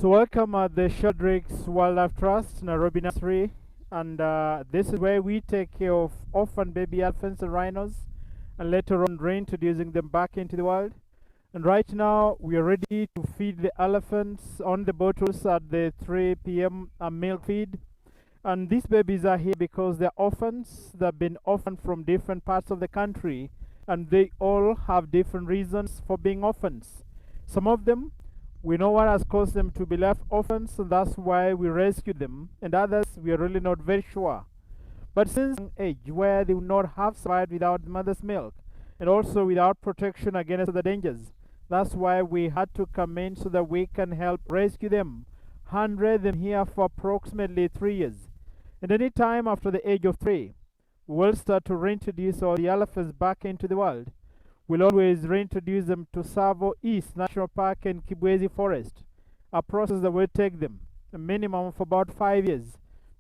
So welcome at the Sheldrick Wildlife Trust, Nairobi Nursery, and this is where we take care of orphan baby elephants and rhinos, and later on reintroducing them back into the wild. And right now we are ready to feed the elephants on the bottles at the 3 p.m. Milk feed. And these babies are here because they're orphans. They've been orphaned from different parts of the country, and they all have different reasons for being orphans. Some of them, we know what has caused them to be left orphans, and that's why we rescued them. And others, we are really not very sure. But since an age where they would not have survived without the mother's milk, and also without protection against the dangers, that's why we had to come in so that we can help rescue them. 100 them here for approximately 3 years. And any time after the age of 3, we'll start to reintroduce all the elephants back into the wild. We'll always reintroduce them to Tsavo East National Park and Kibwezi Forest, a process that will take them a minimum of about 5 years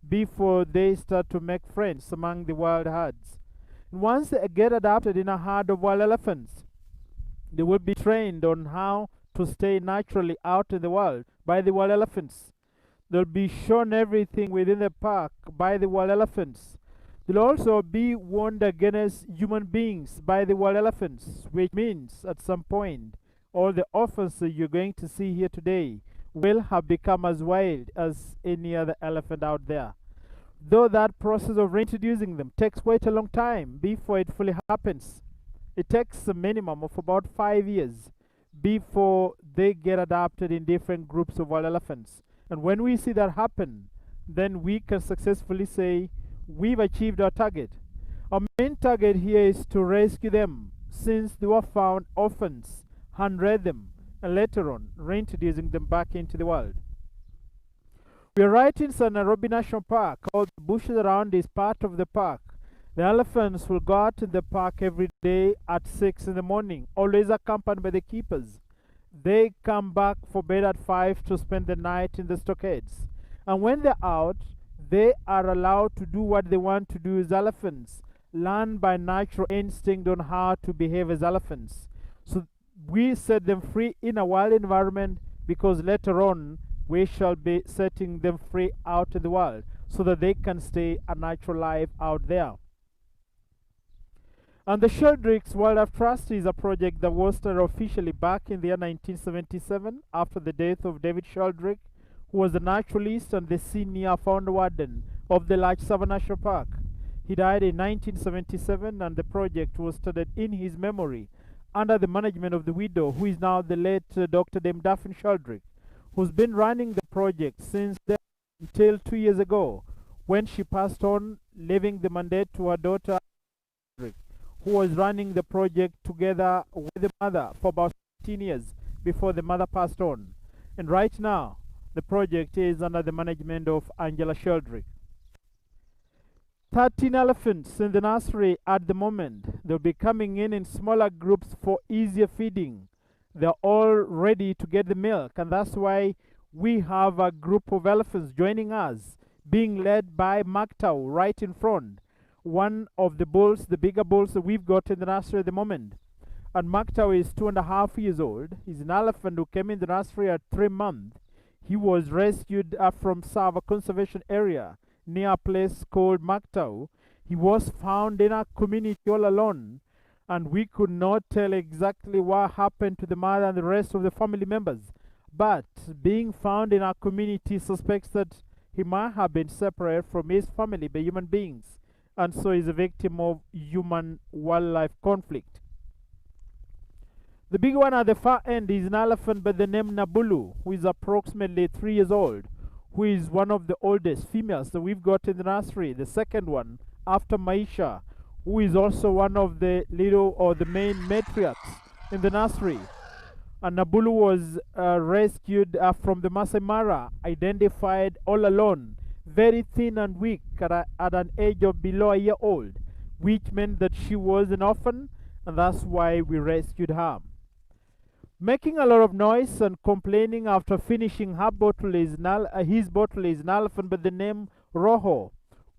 before they start to make friends among the wild herds. And once they get adopted in a herd of wild elephants, they will be trained on how to stay naturally out in the wild by the wild elephants. They'll be shown everything within the park by the wild elephants. They'll also be warned against human beings by the wild elephants, which means at some point all the orphans that you're going to see here today will have become as wild as any other elephant out there. Though that process of reintroducing them takes quite a long time before it fully happens. It takes a minimum of about 5 years before they get adopted in different groups of wild elephants. And when we see that happen, then we can successfully say we've achieved our target. Our main target here is to rescue them since they were found orphans, 100 them, and later on reintroducing them back into the wild. We are right inside Nairobi National Park. All the bushes around is part of the park. The elephants will go out in the park every day at 6 in the morning, always accompanied by the keepers. They come back for bed at 5 to spend the night in the stockades. And when they're out, they are allowed to do what they want to do as elephants, learn by natural instinct on how to behave as elephants. So we set them free in a wild environment because later on we shall be setting them free out in the wild so that they can stay a natural life out there. And the Sheldrick Wildlife Trust is a project that was started officially back in the year 1977 after the death of David Sheldrick, who was the naturalist and the senior founder warden of the large Tsavo National Park. He died in 1977, and the project was started in his memory under the management of the widow, who is now the late Dr. Dame Daphne Sheldrick, who's been running the project since then until 2 years ago, when she passed on, leaving the mandate to her daughter, who was running the project together with the mother for about 15 years before the mother passed on. And right now, the project is under the management of Angela Sheldrick. 13 elephants in the nursery at the moment. They'll be coming in smaller groups for easier feeding. They're all ready to get the milk, and that's why we have a group of elephants joining us, being led by Maktau right in front. One of the bulls, the bigger bulls that we've got in the nursery at the moment. And Maktau is 2.5 years old. He's an elephant who came in the nursery at 3 months. He was rescued from Tsavo Conservation Area near a place called Maktau. He was found in a community all alone, and we could not tell exactly what happened to the mother and the rest of the family members. But being found in our community suspects that he might have been separated from his family by human beings, and so is a victim of human-wildlife conflict. The big one at the far end is an elephant by the name Nabulu, who is approximately 3 years old, who is one of the oldest females that we've got in the nursery, the second one after Maisha, who is also one of the little or the main matriarchs in the nursery. And Nabulu was rescued from the Masai Mara, identified all alone, very thin and weak at an age of below a year old, which meant that she was an orphan, and that's why we rescued her. Making a lot of noise and complaining after finishing her bottle is his bottle is an elephant by the name Roho,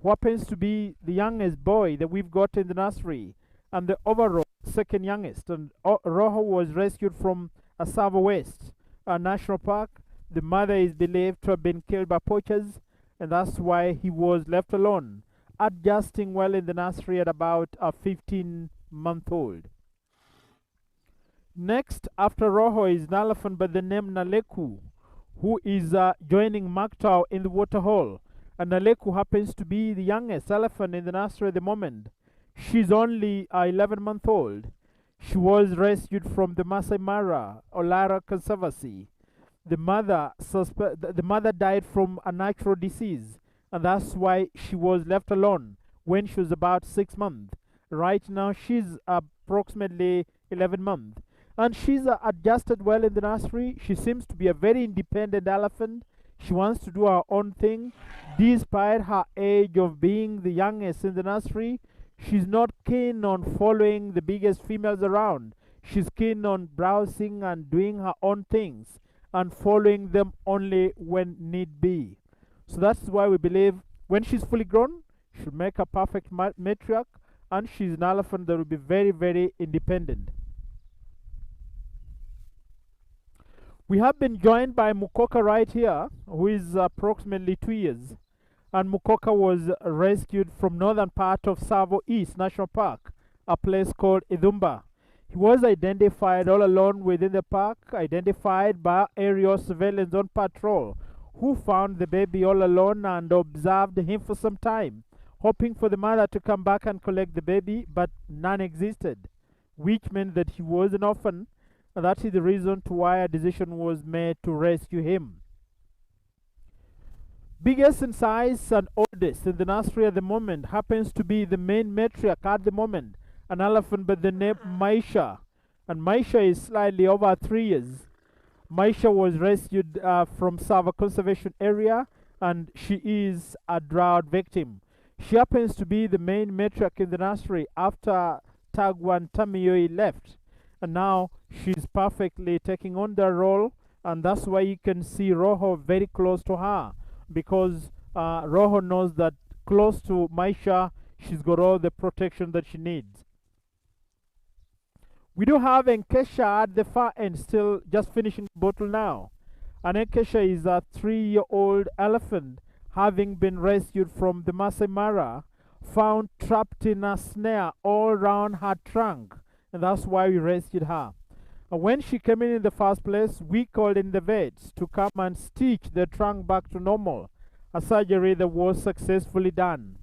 who happens to be the youngest boy that we've got in the nursery, and the overall second youngest. And Roho was rescued from Tsavo West National Park the mother is believed to have been killed by poachers, and that's why he was left alone, adjusting well in the nursery at about a 15-month-old. Next, after Roho, is an elephant by the name Naleku, who is joining Maktau in the waterhole. And Naleku happens to be the youngest elephant in the nursery at the moment. She's only 11-month-old. She was rescued from the Masai Mara Olara Conservancy. The mother died from a natural disease, and that's why she was left alone when she was about 6 months. Right now, she's approximately 11 months. And she's adjusted well in the nursery. She seems to be a very independent elephant. She wants to do her own thing. Despite her age of being the youngest in the nursery, she's not keen on following the biggest females around. She's keen on browsing and doing her own things and following them only when need be. So that's why we believe when she's fully grown, she'll make a perfect matriarch, and she's an elephant that will be very, very independent. We have been joined by Mukoka right here, who is approximately 2 years. And Mukoka was rescued from northern part of Tsavo East National Park, a place called Idumba. He was identified all alone within the park, identified by aerial surveillance on patrol, who found the baby all alone and observed him for some time, hoping for the mother to come back and collect the baby, but none existed, which meant that he was an orphan, and that is the reason to why a decision was made to rescue him. Biggest in size and oldest in the nursery at the moment happens to be the main matriarch at the moment, an elephant by the name Maisha. And Maisha is slightly over 3 years. Maisha was rescued from Tsavo Conservation Area, and she is a drought victim. She happens to be the main matriarch in the nursery after Tagwan Tamiyoi left. And now she's perfectly taking on the role, and that's why you can see Roho very close to her, because Roho knows that close to Maisha, she's got all the protection that she needs. We do have Nkesha at the far end, still just finishing the bottle now. And Nkesha is a 3-year-old elephant, having been rescued from the Masai Mara, found trapped in a snare all around her trunk, and that's why we rescued her. And when she came in the first place, we called in the vets to come and stitch the trunk back to normal, a surgery that was successfully done.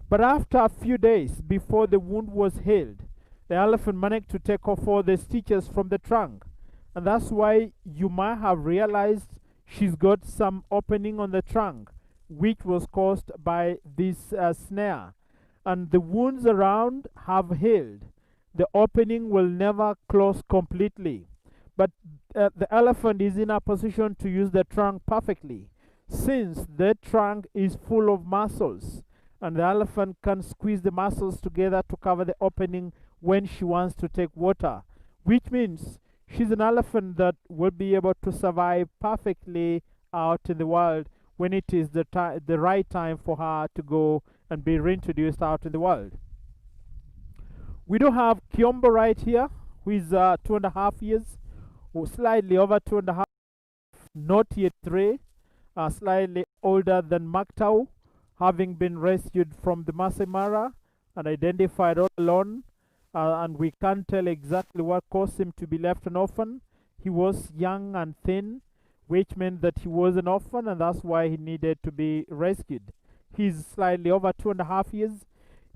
But after a few days before the wound was healed, the elephant managed to take off all the stitches from the trunk, and that's why you might have realized she's got some opening on the trunk, which was caused by this snare, and the wounds around have healed. The opening will never close completely, but the elephant is in a position to use the trunk perfectly, since the trunk is full of muscles, and the elephant can squeeze the muscles together to cover the opening when she wants to take water, which means she's an elephant that will be able to survive perfectly out in the wild when it is the right time for her to go and be reintroduced out in the world. We do have Kiombo right here, who is 2.5 years, or slightly over 2.5, not yet 3, slightly older than Maktau, having been rescued from the Masai Mara and identified all alone, and we can't tell exactly what caused him to be left an orphan. He was young and thin, which meant that he was an orphan, and that's why he needed to be rescued. He's slightly over 2.5 years.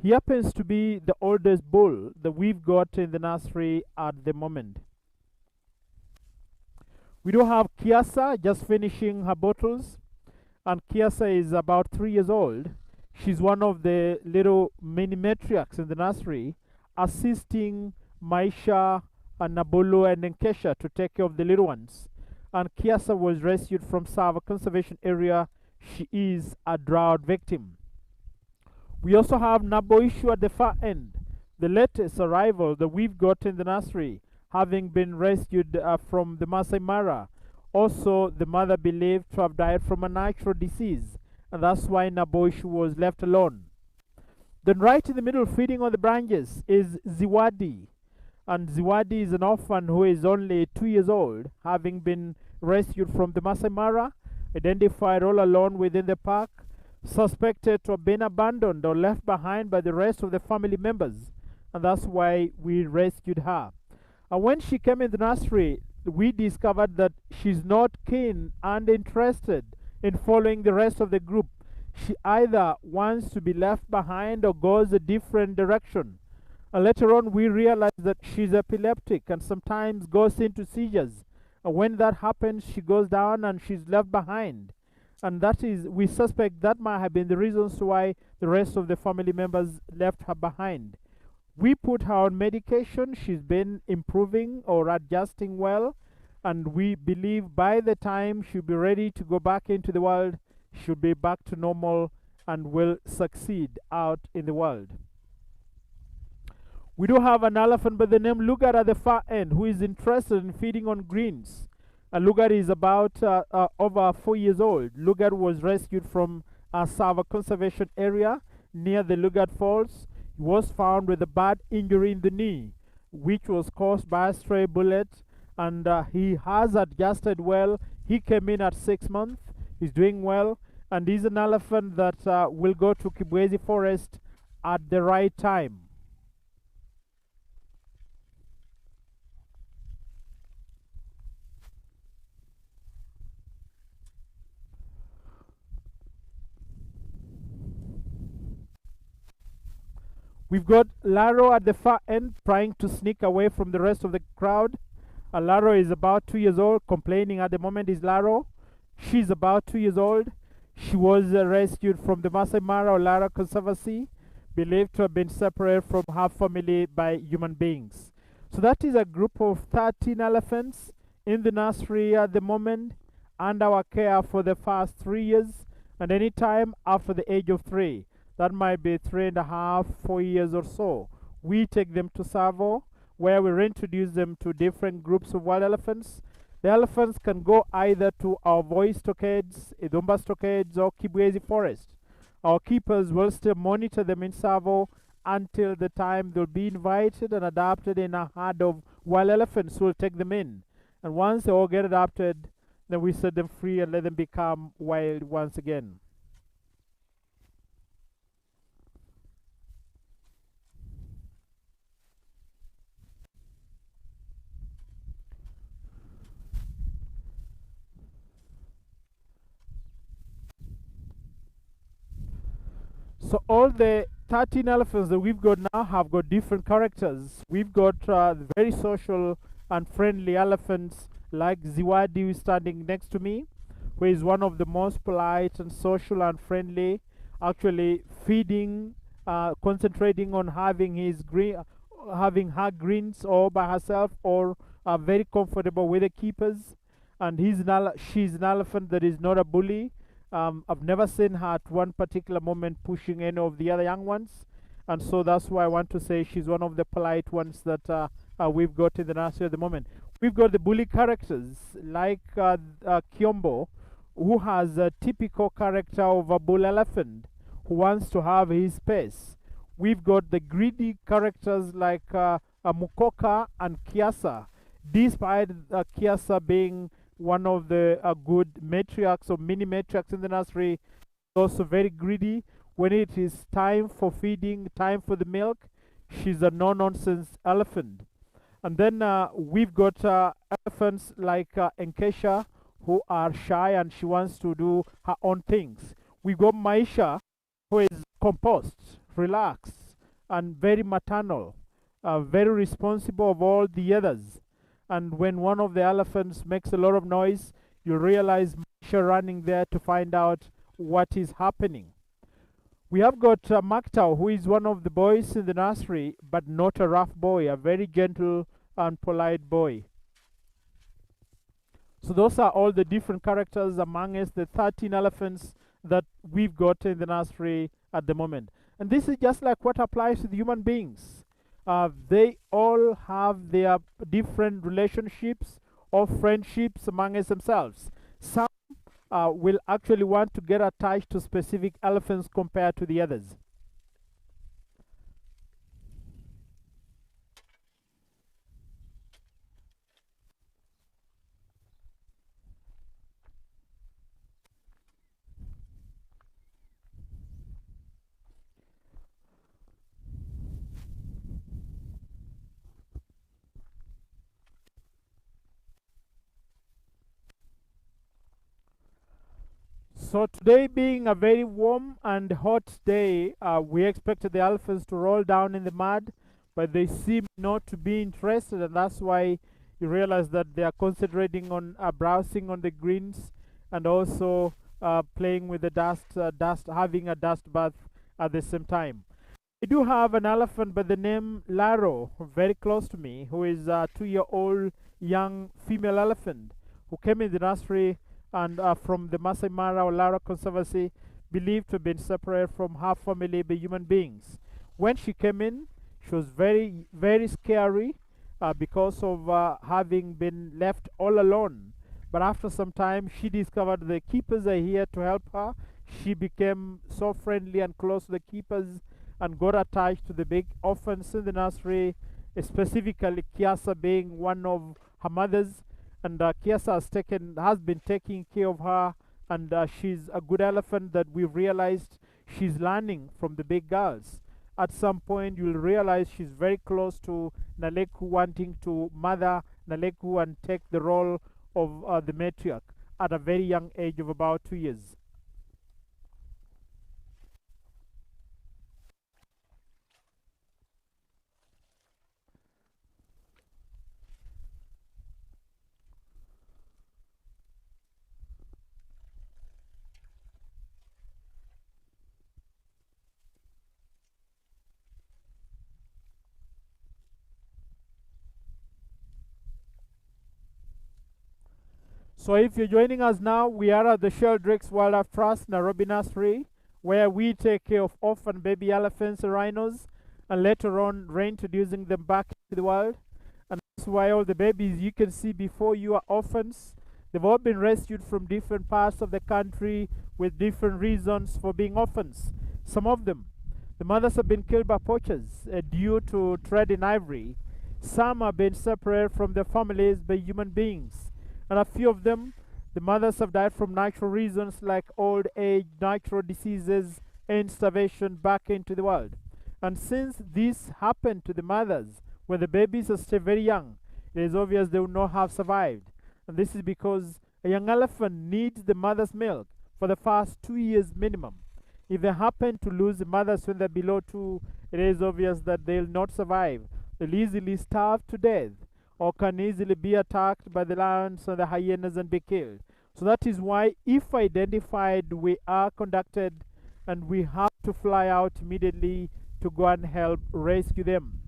He happens to be the oldest bull that we've got in the nursery at the moment. We do have Kiasa just finishing her bottles, and Kiasa is about 3 years old. She's one of the little mini matriarchs in the nursery, assisting Maisha and Nabolo and Nkesha to take care of the little ones. And Kiasa was rescued from Tsavo Conservation Area. She is a drought victim. We also have Naboishu at the far end, the latest arrival that we've got in the nursery, having been rescued from the Masai Mara. Also, the mother believed to have died from a natural disease, and that's why Naboishu was left alone. Then right in the middle, feeding on the branches, is Ziwadi. And Ziwadi is an orphan who is only 2 years old, having been rescued from the Masai Mara, identified all alone within the park, suspected to have been abandoned or left behind by the rest of the family members, and that's why we rescued her. And when she came in the nursery, we discovered that she's not keen and interested in following the rest of the group. She either wants to be left behind or goes a different direction. And later on, we realized that she's epileptic and sometimes goes into seizures. And when that happens, she goes down and she's left behind. And that is, we suspect that might have been the reasons why the rest of the family members left her behind. We put her on medication. She's been improving or adjusting well, and we believe by the time she'll be ready to go back into the world, she'll be back to normal and will succeed out in the world. We do have an elephant by the name Lugar at the far end who is interested in feeding on greens. Lugar is about over 4 years old. Lugar was rescued from a Sava conservation area near the Lugar Falls. He was found with a bad injury in the knee, which was caused by a stray bullet, and he has adjusted well. He came in at 6 months. He's doing well, and he's an elephant that will go to Kibwezi Forest at the right time. We've got Laro at the far end trying to sneak away from the rest of the crowd. Laro is about 2 years old. Complaining at the moment is Laro. She's about 2 years old. She was rescued from the Masai Mara or Lara Conservancy, believed to have been separated from her family by human beings. So that is a group of 13 elephants in the nursery at the moment, and our care for the first 3 years, and any time after the age of 3. That might be 3.5, 4 years or so. We take them to Savo, where we reintroduce them to different groups of wild elephants. The elephants can go either to our Voi stockades, Idumba stockades, or Kibwezi Forest. Our keepers will still monitor them in Savo until the time they'll be invited and adopted in a herd of wild elephants who will take them in. And once they all get adopted, then we set them free and let them become wild once again. So all the 13 elephants that we've got now have got different characters. We've got very social and friendly elephants like Ziwadi, who is standing next to me, who is one of the most polite and social and friendly, actually feeding, concentrating on having having her greens all by herself, or very comfortable with the keepers. And she's an elephant that is not a bully. I've never seen her at one particular moment pushing any of the other young ones, and so that's why I want to say she's one of the polite ones that we've got in the nursery at the moment. We've got the bully characters like Kiombo, who has a typical character of a bull elephant who wants to have his space. We've got the greedy characters like Mukoka and Kiasa, despite Kiasa being one of the good matriarchs or mini matriarchs in the nursery, also very greedy. When it is time for feeding, time for the milk, she's a no-nonsense elephant. And then we've got elephants like Enkesha, who are shy and she wants to do her own things. We've got Maisha, who is composed, relaxed, and very maternal, very responsible of all the others. And when one of the elephants makes a lot of noise, you realize Maisha running there to find out what is happening. We have got Maktau, who is one of the boys in the nursery, but not a rough boy, a very gentle and polite boy. So those are all the different characters amongst the 13 elephants that we've got in the nursery at the moment. And this is just like what applies to the human beings. They all have their different relationships or friendships amongst themselves. Some will actually want to get attached to specific elephants compared to the others. So today being a very warm and hot day, we expected the elephants to roll down in the mud, but they seem not to be interested, and that's why you realize that they are concentrating on browsing on the greens and also playing with the dust, having a dust bath at the same time. I do have an elephant by the name Laro, very close to me, who is a 2-year-old young female elephant who came in the nursery and from the Masai Mara or Lara Conservancy, believed to have been separated from her family by human beings. When she came in, she was very, very scary because of having been left all alone. But after some time, she discovered the keepers are here to help her. She became so friendly and close to the keepers and got attached to the big orphans in the nursery, specifically Kiasa being one of her mothers. And Kiasa has been taking care of her, and she's a good elephant that we've realized she's learning from the big girls. At some point, you'll realize she's very close to Naleku, wanting to mother Naleku and take the role of the matriarch at a very young age of about 2 years. So if you're joining us now, we are at the Sheldrick Wildlife Trust, Nairobi Nursery, where we take care of orphan baby elephants and rhinos, and later on reintroducing them back to the wild. And that's why all the babies you can see before you are orphans. They've all been rescued from different parts of the country with different reasons for being orphans. Some of them, the mothers have been killed by poachers due to trade in ivory. Some have been separated from their families by human beings. And a few of them, the mothers have died from natural reasons like old age, natural diseases, and starvation back into the world. And since this happened to the mothers when the babies are still very young, it is obvious they would not have survived. And this is because a young elephant needs the mother's milk for the first 2 years minimum. If they happen to lose the mothers when they're below 2, it is obvious that they'll not survive. They'll easily starve to death, or can easily be attacked by the lions and the hyenas and be killed. So that is why, if identified, we are conducted and we have to fly out immediately to go and help rescue them.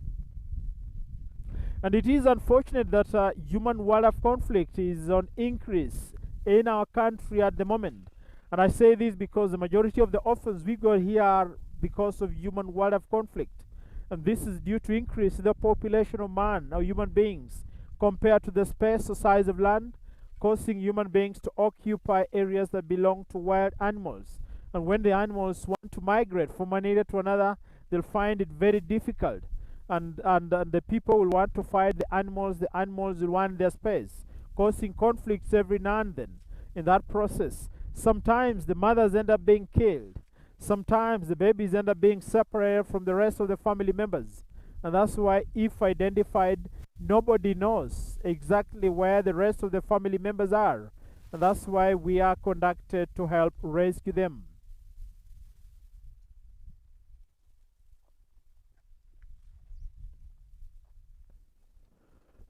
And it is unfortunate that human-wildlife conflict is on increase in our country at the moment. And I say this because the majority of the orphans we got here are because of human-wildlife conflict. And this is due to increase in the population of man, or human beings, compared to the space or size of land, causing human beings to occupy areas that belong to wild animals. And when the animals want to migrate from one area to another, they'll find it very difficult. And the people will want to fight the animals will want their space, causing conflicts every now and then. In that process, sometimes the mothers end up being killed. Sometimes the babies end up being separated from the rest of the family members. And that's why, if identified, nobody knows exactly where the rest of the family members are. And that's why we are conducted to help rescue them.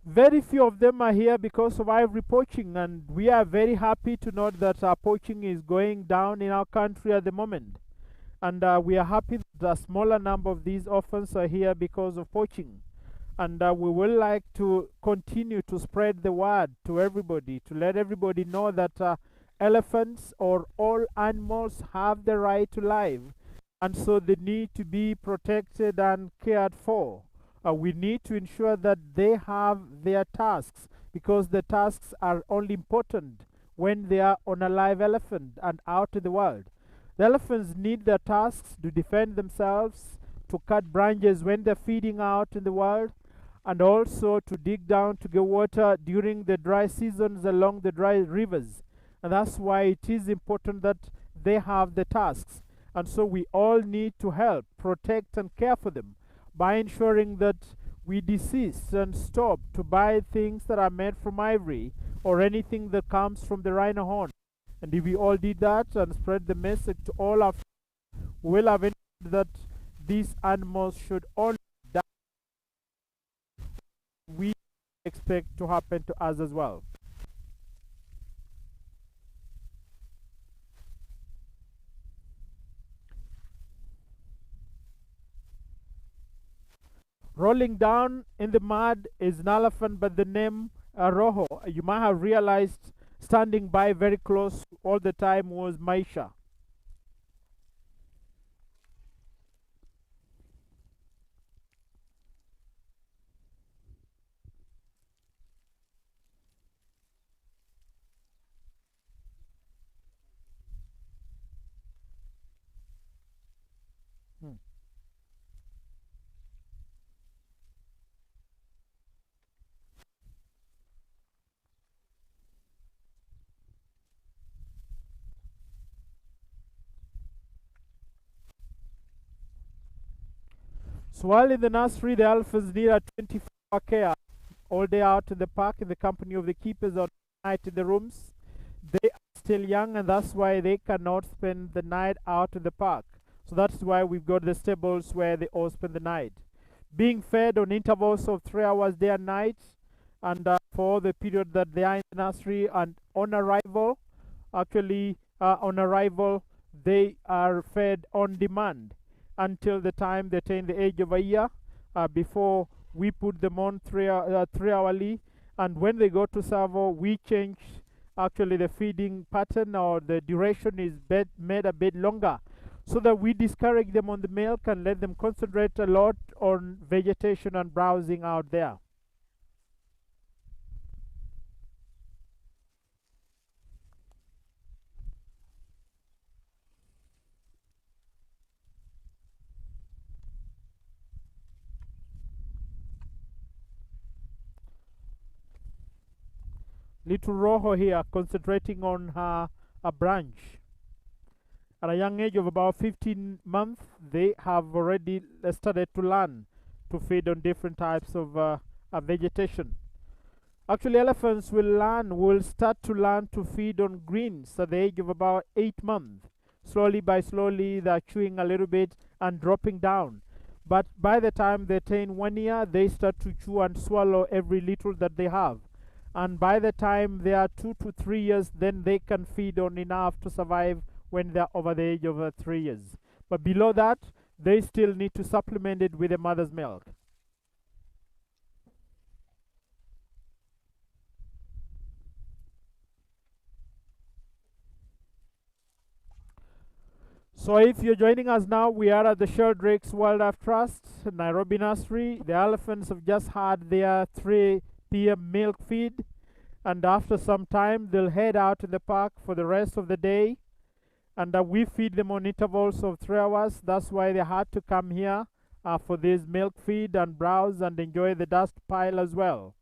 Very few of them are here because of ivory poaching, and we are very happy to note that poaching is going down in our country at the moment. And we are happy that a smaller number of these orphans are here because of poaching. And we would like to continue to spread the word to everybody, to let everybody know that elephants or all animals have the right to life, and so they need to be protected and cared for. We need to ensure that they have their tasks, because the tasks are only important when they are on a live elephant and out in the world. The elephants need their tasks to defend themselves, to cut branches when they're feeding out in the wild, and also to dig down to get water during the dry seasons along the dry rivers. And that's why it is important that they have the tasks. And so we all need to help protect and care for them by ensuring that we desist and stop to buy things that are made from ivory or anything that comes from the rhino horn. And if we all did that and spread the message to all our friends, we will have ensured that these animals should only die. We expect to happen to us as well. Rolling down in the mud is an elephant by the name Roho. You might have realized standing by very close all the time was Maisha. Hmm. So while in the nursery, the elephants need a 24-hour care all day out in the park in the company of the keepers or night in the rooms. They are still young, and that's why they cannot spend the night out in the park. So that's why we've got the stables where they all spend the night. Being fed on intervals of 3 hours day and night, and for the period that they are in the nursery, and on arrival, they are fed on demand until the time they attain the age of a year, before we put them on 3 hourly. And when they go to servo, we change the feeding pattern, or the duration is made a bit longer, so that we discourage them on the milk and let them concentrate a lot on vegetation and browsing out there. Little Rojo here concentrating on a branch. At a young age of about 15 months, they have already started to learn to feed on different types of vegetation. Actually, elephants will start to learn to feed on greens at the age of about 8 months. Slowly by slowly, they're chewing a little bit and dropping down. But by the time they attain 1 year, they start to chew and swallow every little that they have. And by the time they are 2 to 3 years, then they can feed on enough to survive when they're over the age of 3 years. But below that, they still need to supplement it with a mother's milk. So if you're joining us now, we are at the Sheldrick Wildlife Trust, Nairobi Nursery. The elephants have just had their 3 p.m. milk feed, and after some time they'll head out in the park for the rest of the day. And we feed them on intervals of 3 hours. That's why they had to come here for this milk feed and browse and enjoy the dust pile as well.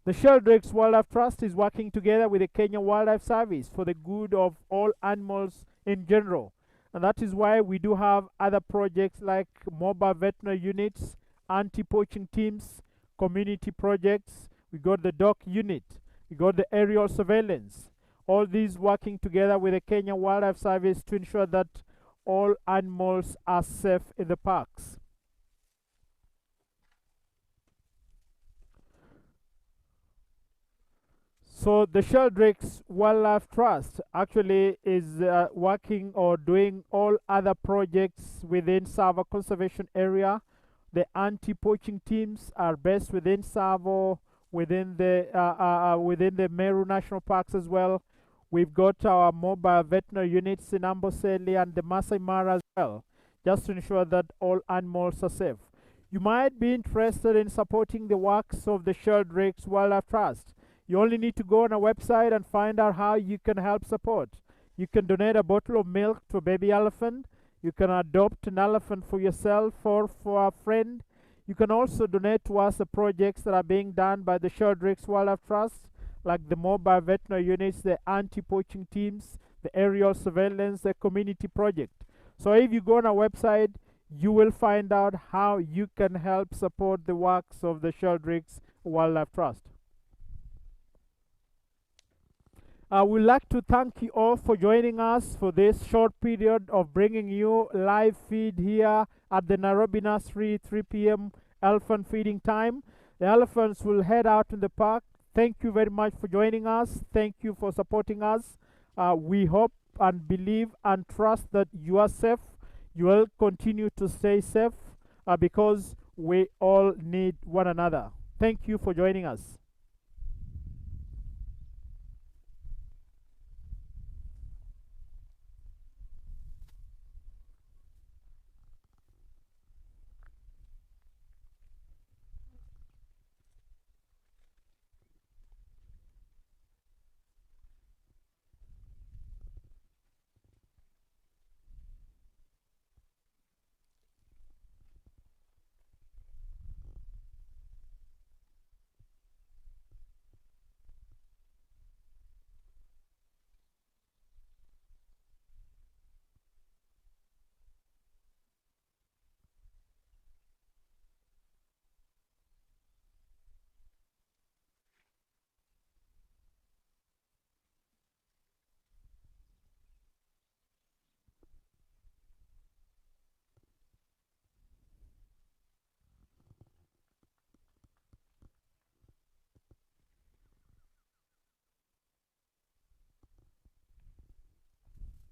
The Sheldrick Wildlife Trust is working together with the Kenya Wildlife Service for the good of all animals in general. And that is why we do have other projects like mobile veterinary units, anti-poaching teams, community projects. We got the dog unit. We got the aerial surveillance. All these working together with the Kenya Wildlife Service to ensure that all animals are safe in the parks. So the Sheldrick Wildlife Trust actually is working or doing all other projects within Savo Conservation Area. The anti-poaching teams are based within Savo, within the Meru National Parks as well. We've got our mobile veterinary units in Amboseli and the Masai Mara as well, just to ensure that all animals are safe. You might be interested in supporting the works of the Sheldrick Wildlife Trust. You only need to go on our website and find out how you can help support. You can donate a bottle of milk to a baby elephant. You can adopt an elephant for yourself or for a friend. You can also donate to us the projects that are being done by the Sheldrick Wildlife Trust, like the mobile veterinary units, the anti-poaching teams, the aerial surveillance, the community project. So if you go on our website, you will find out how you can help support the works of the Sheldrick Wildlife Trust. I would like to thank you all for joining us for this short period of bringing you live feed here at the Nairobi Nursery, 3 p.m. elephant feeding time. The elephants will head out in the park. Thank you very much for joining us. Thank you for supporting us. We hope and believe and trust that you are safe. You will continue to stay safe because we all need one another. Thank you for joining us.